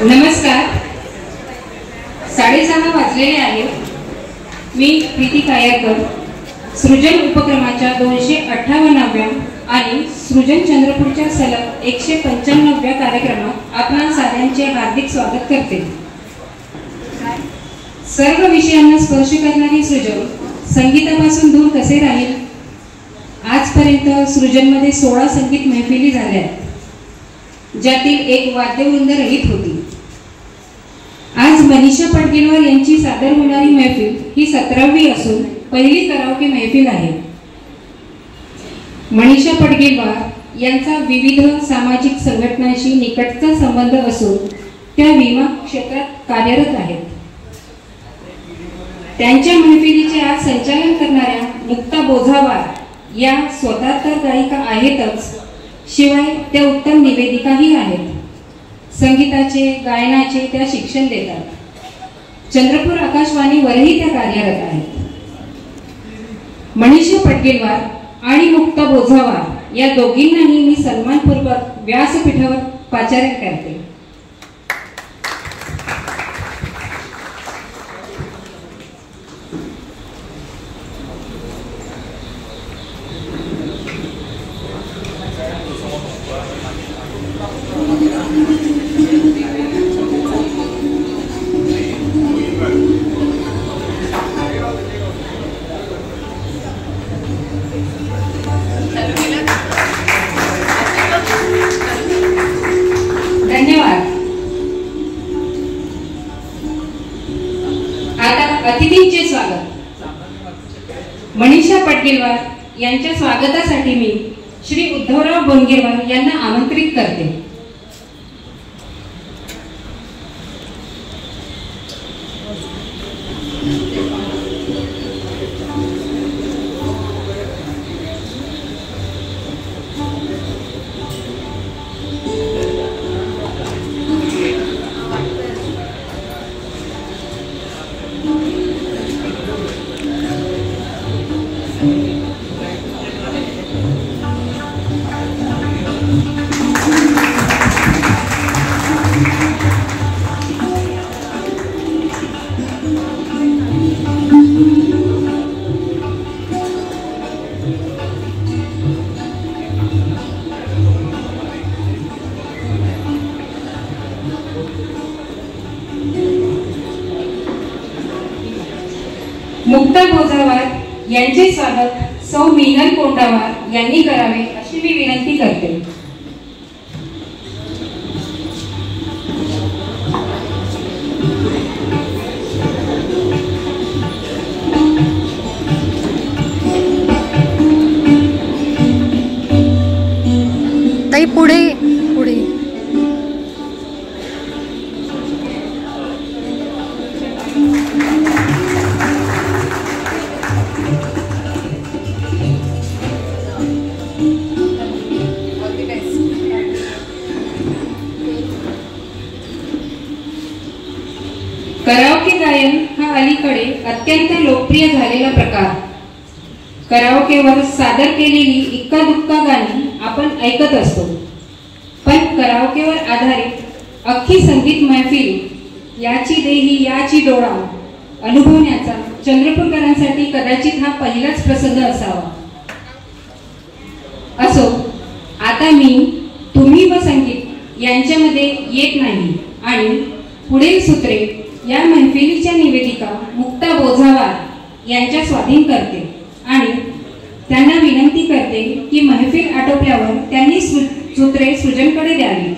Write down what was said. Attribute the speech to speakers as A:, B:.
A: नमस्कार. 6:30 वाजलेले आहेत. मी प्रीती कायरकर सृजन उपक्रमाच्या 258व्या आणि सृजन चंद्रपूरच्या सलग 195व्या कार्यक्रमात आपणा साऱ्यांचे हार्दिक स्वागत करते. सर्व विषयांना स्पर्श करणारी सृजन संगीतापासून दूर कसे राहील? आजपर्यंत सृजनमध्ये 16 संगीत मैफिली झाल्या, ज्यातील एक वाद्यवृंद रहित होती. आज मनीषा पडगेलवार यांची सादर होणारी मैफिल ही 17वी असून पहिली कराओके मैफिल आहे. मनीषा पडगेलवार यांचा विविध सामाजिक संघटनांशी निकटचा संबंध असून त्या विमा क्षेत्रात कार्यरत आहेत. त्यांच्या मैफिलीचे आज संचालन करणाऱ्या मुक्ता बोझावार या स्वतः तर गायिका आहेतच, शिवाय त्या उत्तम निवेदिकाही आहेत. संगीताचे गायनाचे त्या शिक्षण देतात. चंद्रपूर आकाशवाणीवरही त्या कार्यरत आहेत. मनीषा पडगेलवार आणि मुक्ता बोझावार या दोघींनाही मी सन्मानपूर्वक व्यासपीठावर पाचारण करते. धन्यवाद. आता अतिथींचे स्वागत. मनीषा पडगेलवार यांच्या स्वागतासाठी मी श्री उद्धवराव बोनगेवार यांना आमंत्रित करते. मुक्ता बोझावार यांचे स्वागत सौ मीनल कोंडावार यांनी करावे अशी मी विनंती करते.
B: ताई पुढे पुढे.
A: कराओके गायन हा अलीकडे अत्यंत लोकप्रिय झालेला प्रकार. कराओकेवर सादर केलेली इक्का दुक्का गाणी आपण ऐकत असतो, पण कराओकेवर आधारित अख्खी संगीत मैफिल याची देही याची डोळा अनुभवण्याचा चंद्रपूरकरांसाठी कदाचित हा पहिलाच प्रसंग असावा. असो, आता मी तुम्ही व संगीत यांच्यामध्ये येत नाही आणि पुढील सूत्रे या मैफिलीच्या निवेदिका मुक्ता बोझावार यांच्या स्वाधीन करते आणि त्यांना विनंती करते की मैफिल आटोपल्यावर त्यांनी सूत्रे सृजनकडे द्यावी.